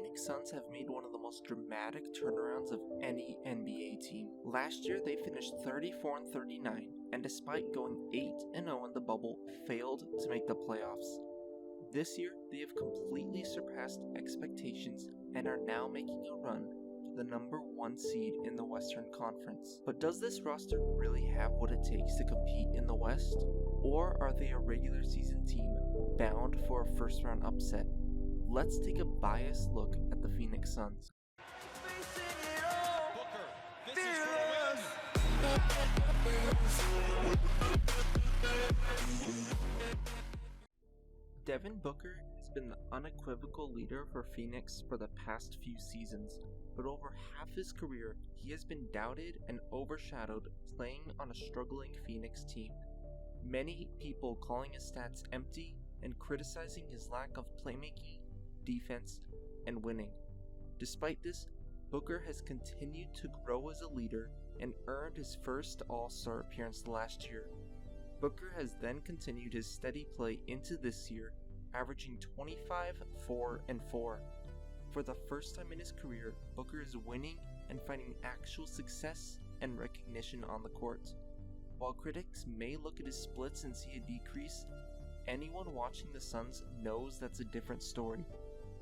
Phoenix Suns have made one of the most dramatic turnarounds of any NBA team. Last year, they finished 34-39, and despite going 8-0 in the bubble, failed to make the playoffs. This year, they have completely surpassed expectations and are now making a run to the number 1 seed in the Western Conference. But does this roster really have what it takes to compete in the West? Or are they a regular season team bound for a first-round upset? Let's take a biased look at the Phoenix Suns. Booker, this is for a win. Devin Booker has been the unequivocal leader for Phoenix for the past few seasons, but over half his career, he has been doubted and overshadowed playing on a struggling Phoenix team. Many people calling his stats empty and criticizing his lack of playmaking, defense, and winning. Despite this, Booker has continued to grow as a leader and earned his first All-Star appearance last year. Booker has then continued his steady play into this year, averaging 25, 4, and 4. For the first time in his career, Booker is winning and finding actual success and recognition on the court. While critics may look at his splits and see a decrease, anyone watching the Suns knows that's a different story.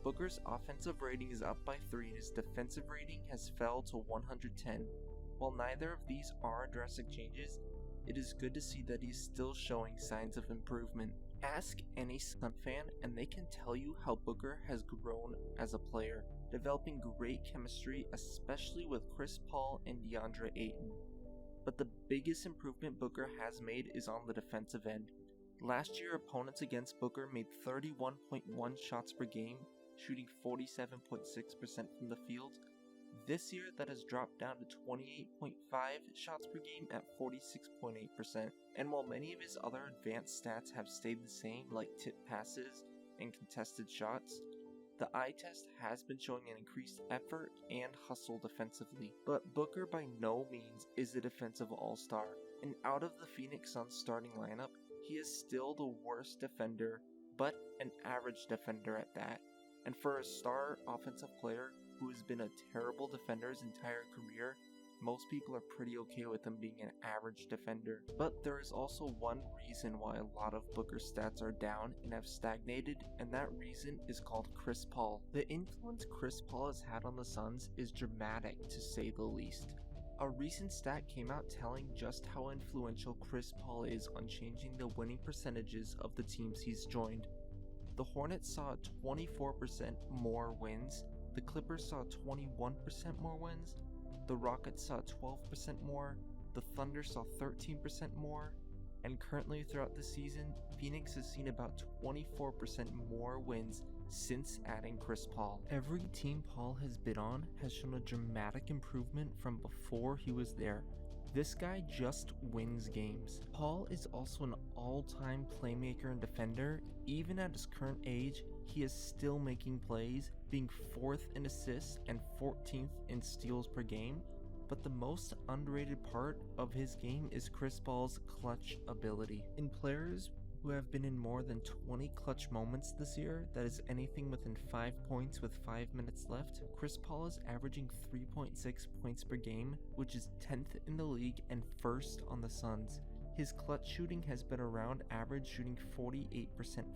Booker's offensive rating is up by 3 and his defensive rating has fell to 110. While neither of these are drastic changes, it is good to see that he's still showing signs of improvement. Ask any Sun fan and they can tell you how Booker has grown as a player, developing great chemistry, especially with Chris Paul and Deandre Ayton. But the biggest improvement Booker has made is on the defensive end. Last year, opponents against Booker made 31.1 shots per game, shooting 47.6% from the field. This year, that has dropped down to 28.5 shots per game at 46.8%. And while many of his other advanced stats have stayed the same, like tip passes and contested shots, the eye test has been showing an increased effort and hustle defensively. But Booker by no means is a defensive all-star, and out of the Phoenix Suns starting lineup, he is still the worst defender, but an average defender at that. And for a star offensive player who has been a terrible defender his entire career, most people are pretty okay with him being an average defender. But there is also one reason why a lot of Booker's stats are down and have stagnated, and that reason is called Chris Paul. The influence Chris Paul has had on the Suns is dramatic, to say the least. A recent stat came out telling just how influential Chris Paul is on changing the winning percentages of the teams he's joined. The Hornets saw 24% more wins, the Clippers saw 21% more wins, the Rockets saw 12% more, the Thunder saw 13% more, and currently throughout the season, Phoenix has seen about 24% more wins since adding Chris Paul. Every team Paul has been on has shown a dramatic improvement from before he was there. This guy just wins games. Paul is also an all-time playmaker and defender. Even at his current age, he is still making plays, being 4th in assists and 14th in steals per game. But the most underrated part of his game is Chris Paul's clutch ability. In players who have been in more than 20 clutch moments this year, that is anything within 5 points with 5 minutes left, Chris Paul is averaging 3.6 points per game, which is 10th in the league and 1st on the Suns. His clutch shooting has been around average, shooting 48%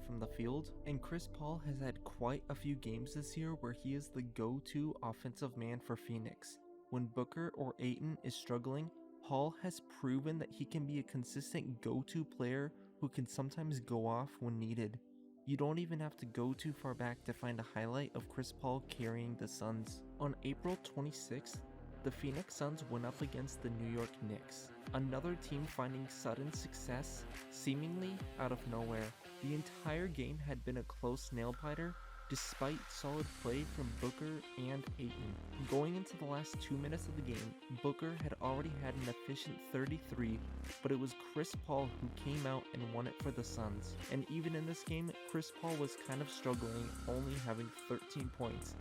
from the field, and Chris Paul has had quite a few games this year where he is the go-to offensive man for Phoenix. When Booker or Ayton is struggling, Paul has proven that he can be a consistent go-to player who can sometimes go off when needed. You don't even have to go too far back to find a highlight of Chris Paul carrying the Suns. On April 26th, the Phoenix Suns went up against the New York Knicks, another team finding sudden success seemingly out of nowhere. The entire game had been a close nail-biter, despite solid play from Booker and Ayton. Going into the last 2 minutes of the game, Booker had already had an efficient 33, but it was Chris Paul who came out and won it for the Suns. And even in this game, Chris Paul was kind of struggling, only having 13 points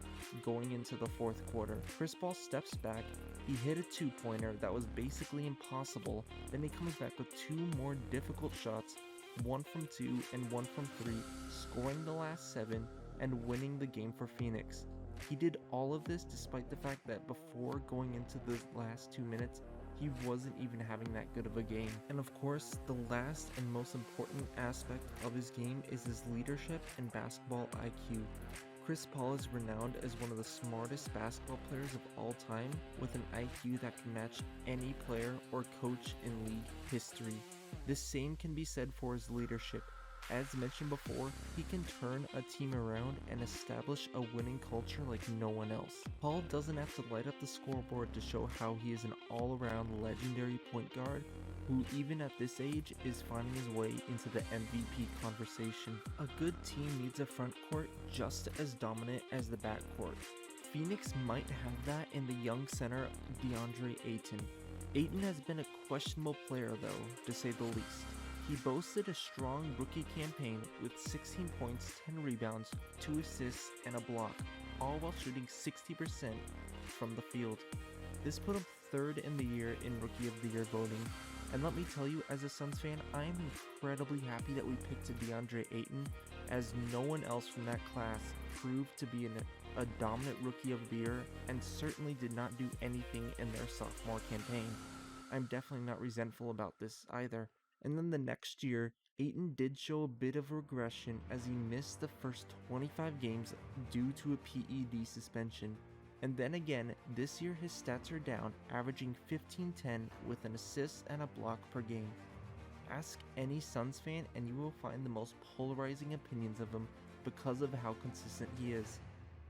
going into the 4th quarter. Chris Paul steps back, he hit a 2-pointer that was basically impossible, then he comes back with 2 more difficult shots, 1 from 2 and 1 from 3, scoring the last 7, and winning the game for Phoenix. He did all of this despite the fact that before going into the last 2 minutes, he wasn't even having that good of a game. And of course, the last and most important aspect of his game is his leadership and basketball IQ. Chris Paul is renowned as one of the smartest basketball players of all time, with an IQ that can match any player or coach in league history. The same can be said for his leadership. As mentioned before, he can turn a team around and establish a winning culture like no one else. Paul doesn't have to light up the scoreboard to show how he is an all-around legendary point guard who, even at this age, is finding his way into the MVP conversation. A good team needs a front court just as dominant as the backcourt. Phoenix might have that in the young center Deandre Ayton. Ayton has been a questionable player though, to say the least. He boasted a strong rookie campaign with 16 points, 10 rebounds, 2 assists, and a block, all while shooting 60% from the field. This put him third in the year in Rookie of the Year voting, and let me tell you, as a Suns fan, I am incredibly happy that we picked Deandre Ayton, as no one else from that class proved to be a dominant Rookie of the Year and certainly did not do anything in their sophomore campaign. I'm definitely not resentful about this either. And then the next year, Ayton did show a bit of regression as he missed the first 25 games due to a PED suspension. And then again, this year his stats are down, averaging 15-10 with an assist and a block per game. Ask any Suns fan and you will find the most polarizing opinions of him because of how consistent he is.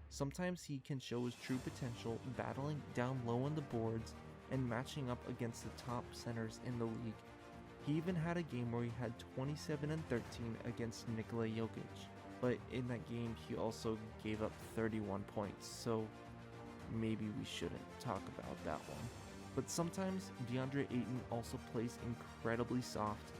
Sometimes he can show his true potential battling down low on the boards and matching up against the top centers in the league. He even had a game where he had 27 and 13 against Nikola Jokic, but in that game he also gave up 31 points, so maybe we shouldn't talk about that one. But sometimes Deandre Ayton also plays incredibly soft,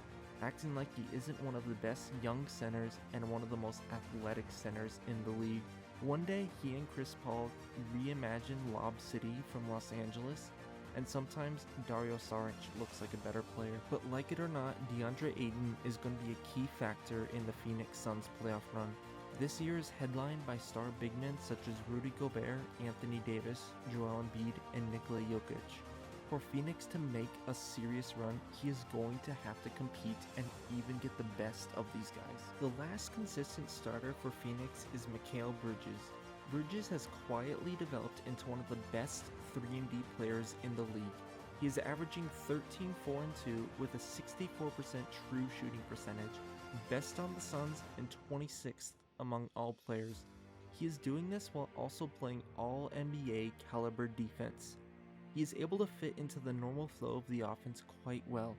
acting like he isn't one of the best young centers and one of the most athletic centers in the league. One day he and Chris Paul reimagined Lob City from Los Angeles, and sometimes Dario Saric looks like a better player. But like it or not, Deandre Ayton is going to be a key factor in the Phoenix Suns playoff run. This year is headlined by star big men such as Rudy Gobert, Anthony Davis, Joel Embiid, and Nikola Jokic. For Phoenix to make a serious run, he is going to have to compete and even get the best of these guys. The last consistent starter for Phoenix is Mikal Bridges. Bridges has quietly developed into one of the best 3-and-D players in the league. He is averaging 13, 4, and 2 with a 64% true shooting percentage, best on the Suns and 26th among all players. He is doing this while also playing all NBA caliber defense. He is able to fit into the normal flow of the offense quite well,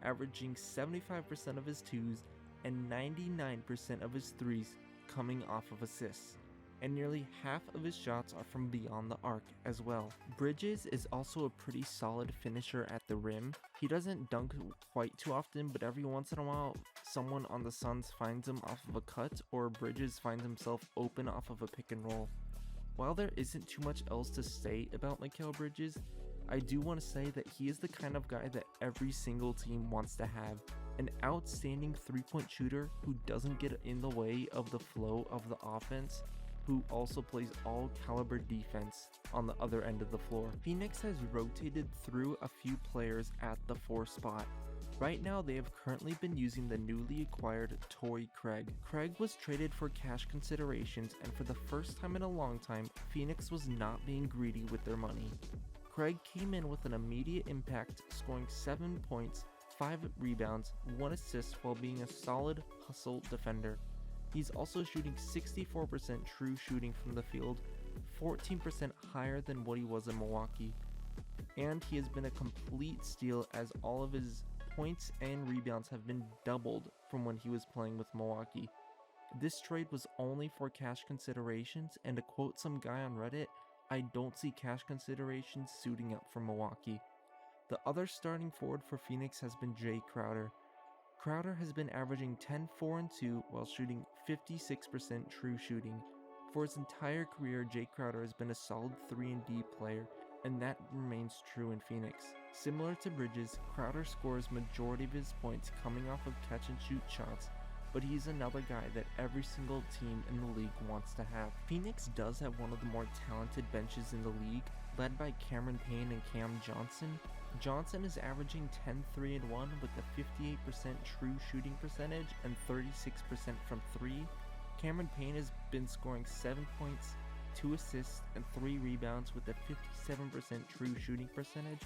averaging 75% of his 2s and 99% of his 3s coming off of assists, and nearly half of his shots are from beyond the arc as well. Bridges is also a pretty solid finisher at the rim. He doesn't dunk quite too often, but every once in a while, someone on the Suns finds him off of a cut, or Bridges finds himself open off of a pick and roll. While there isn't too much else to say about Mikal Bridges, I do want to say that he is the kind of guy that every single team wants to have. An outstanding three-point shooter who doesn't get in the way of the flow of the offense, who also plays all caliber defense on the other end of the floor. Phoenix has rotated through a few players at the 4 spot. Right now they have currently been using the newly acquired Torrey Craig. Craig was traded for cash considerations, and for the first time in a long time, Phoenix was not being greedy with their money. Craig came in with an immediate impact, scoring 7 points, 5 rebounds, 1 assist while being a solid hustle defender. He's also shooting 64% true shooting from the field, 14% higher than what he was in Milwaukee. And he has been a complete steal, as all of his points and rebounds have been doubled from when he was playing with Milwaukee. This trade was only for cash considerations, and to quote some guy on Reddit, I don't see cash considerations suiting up for Milwaukee. The other starting forward for Phoenix has been Jay Crowder. Crowder has been averaging 10, 4, and 2 while shooting 56% true shooting. For his entire career, Jay Crowder has been a solid 3-and-D player, and that remains true in Phoenix. Similar to Bridges, Crowder scores majority of his points coming off of catch-and-shoot shots, but he's another guy that every single team in the league wants to have. Phoenix does have one of the more talented benches in the league, led by Cameron Payne and Cam Johnson. Johnson is averaging 10-3-1 with a 58% true shooting percentage and 36% from 3. Cameron Payne has been scoring 7 points, 2 assists, and 3 rebounds with a 57% true shooting percentage,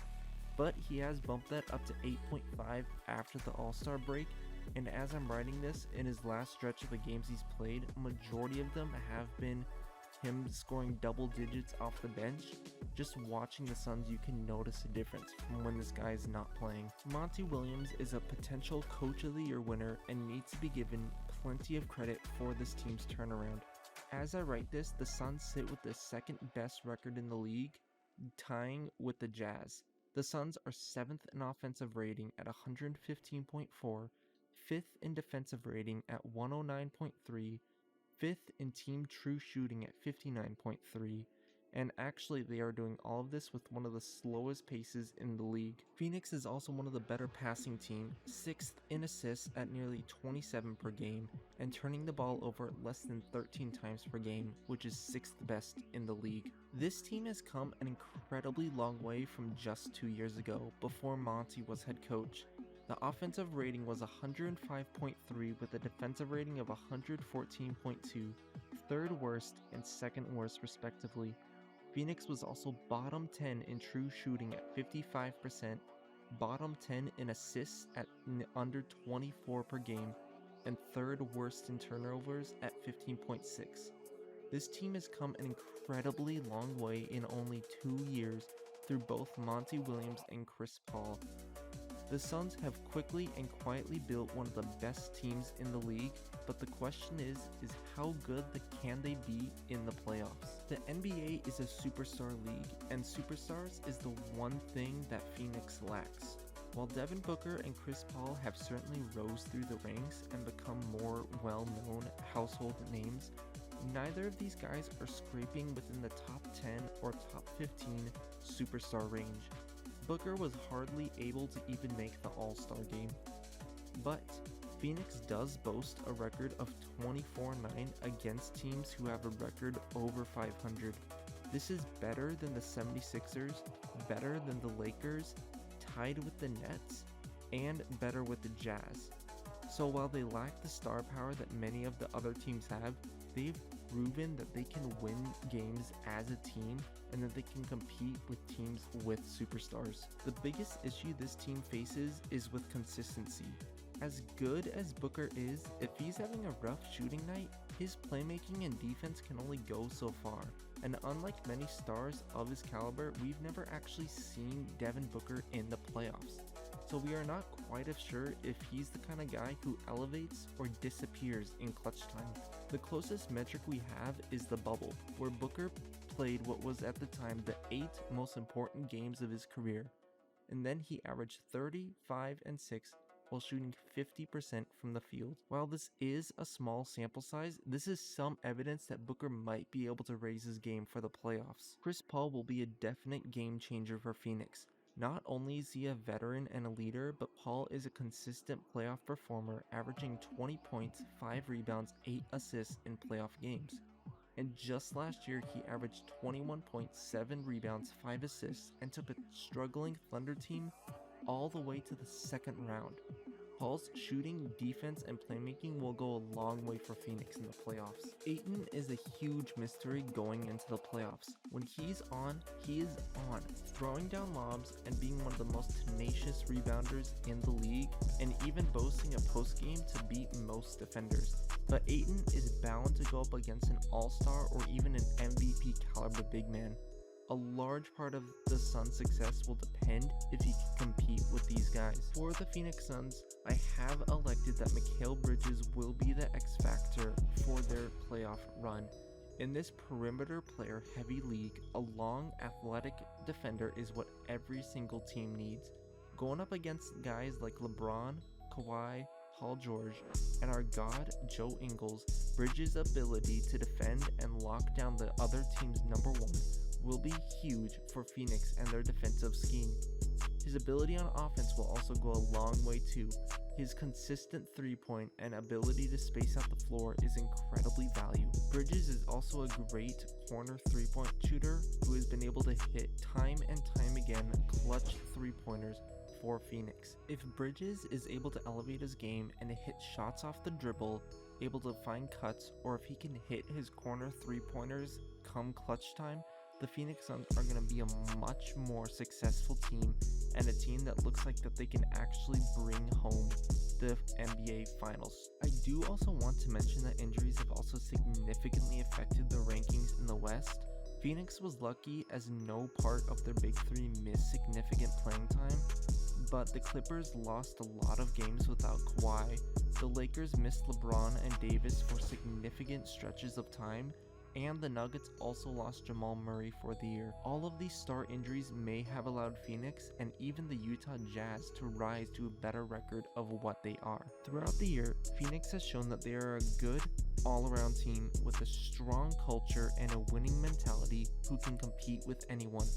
but he has bumped that up to 8.5 after the All-Star break, and as I'm writing this, in his last stretch of the games he's played, a majority of them have been him scoring double digits off the bench. Just watching the Suns, you can notice a difference from when this guy is not playing. Monty Williams is a potential Coach of the Year winner and needs to be given plenty of credit for this team's turnaround. As I write this, the Suns sit with the second best record in the league, tying with the Jazz. The Suns are 7th in offensive rating at 115.4, 5th in defensive rating at 109.3, 5th in team true shooting at 59.3, and actually they are doing all of this with one of the slowest paces in the league. Phoenix is also one of the better passing team, 6th in assists at nearly 27 per game, and turning the ball over less than 13 times per game, which is 6th best in the league. This team has come an incredibly long way from just 2 years ago, before Monty was head coach. The offensive rating was 105.3 with a defensive rating of 114.2, 3rd worst and 2nd worst respectively. Phoenix was also bottom 10 in true shooting at 55%, bottom 10 in assists at under 24 per game, and 3rd worst in turnovers at 15.6. This team has come an incredibly long way in only 2 years through both Monty Williams and Chris Paul. The Suns have quickly and quietly built one of the best teams in the league, but the question is how good can they be in the playoffs? The NBA is a superstar league, and superstars is the one thing that Phoenix lacks. While Devin Booker and Chris Paul have certainly rose through the ranks and become more well-known household names, neither of these guys are scraping within the top 10 or top 15 superstar range. Booker was hardly able to even make the All-Star game. But Phoenix does boast a record of 24-9 against teams who have a record over 500. This is better than the 76ers, better than the Lakers, tied with the Nets, and better with the Jazz. So while they lack the star power that many of the other teams have, they've proven that they can win games as a team and that they can compete with teams with superstars. The biggest issue this team faces is with consistency. As good as Booker is, if he's having a rough shooting night, his playmaking and defense can only go so far. And unlike many stars of his caliber, we've never actually seen Devin Booker in the playoffs. So we are not quite as sure if he's the kind of guy who elevates or disappears in clutch time. The closest metric we have is the bubble, where Booker played what was at the time the 8 most important games of his career, and then he averaged 30, 5, and 6 while shooting 50% from the field. While this is a small sample size, this is some evidence that Booker might be able to raise his game for the playoffs. Chris Paul will be a definite game changer for Phoenix. Not only is he a veteran and a leader, but Paul is a consistent playoff performer, averaging 20 points, 5 rebounds, 8 assists in playoff games. And just last year, he averaged 21 points, 7 rebounds, 5 assists, and took a struggling Thunder team all the way to the second round. Paul's shooting, defense, and playmaking will go a long way for Phoenix in the playoffs. Ayton is a huge mystery going into the playoffs. When he's on, he is on, throwing down lobs and being one of the most tenacious rebounders in the league, and even boasting a post game to beat most defenders. But Ayton is bound to go up against an all-star or even an MVP caliber big man. A large part of the Suns' success will depend if he can compete with these guys. For the Phoenix Suns, I have elected that Mikal Bridges will be the X factor for their playoff run. In this perimeter player heavy league, a long athletic defender is what every single team needs. Going up against guys like LeBron, Kawhi, Paul George, and our god Joe Ingles, Bridges' ability to defend and lock down the other team's number one will be huge for Phoenix and their defensive scheme. His ability on offense will also go a long way too. His consistent 3-point and ability to space out the floor is incredibly valuable. Bridges is also a great corner 3-point shooter who has been able to hit time and time again clutch 3-pointers for Phoenix. If Bridges is able to elevate his game and hit shots off the dribble, able to find cuts, or if he can hit his corner 3-pointers come clutch time, the Phoenix Suns are going to be a much more successful team and a team that looks like that they can actually bring home the NBA Finals. I do also want to mention that injuries have also significantly affected the rankings in the West. Phoenix was lucky as no part of their big three missed significant playing time, but the Clippers lost a lot of games without Kawhi. The Lakers missed LeBron and Davis for significant stretches of time, and the Nuggets also lost Jamal Murray for the year. All of these star injuries may have allowed Phoenix and even the Utah Jazz to rise to a better record of what they are. Throughout the year, Phoenix has shown that they are a good all-around team with a strong culture and a winning mentality who can compete with anyone,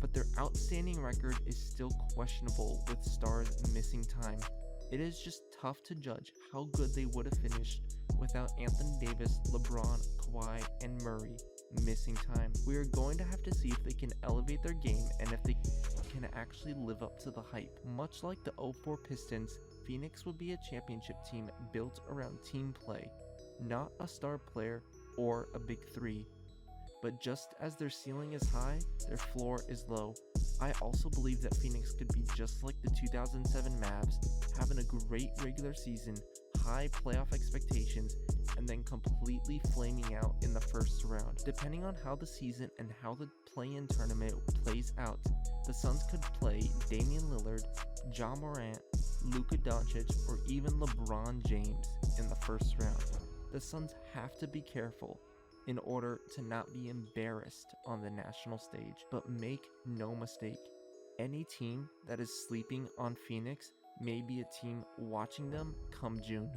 but their outstanding record is still questionable with stars missing time. It is just tough to judge how good they would have finished without Anthony Davis, LeBron, Kawhi, and Murray missing time. We are going to have to see if they can elevate their game and if they can actually live up to the hype. Much like the 04 Pistons, Phoenix would be a championship team built around team play, not a star player or a big three. But just as their ceiling is high, their floor is low. I also believe that Phoenix could be just like the 2007 Mavs, having a great regular season, high playoff expectations, and then completely flaming out in the first round. Depending on how the season and how the play-in tournament plays out, the Suns could play Damian Lillard, Ja Morant, Luka Doncic, or even LeBron James in the first round. The Suns have to be careful in order to not be embarrassed on the national stage. But make no mistake, any team that is sleeping on Phoenix may be a team watching them come June.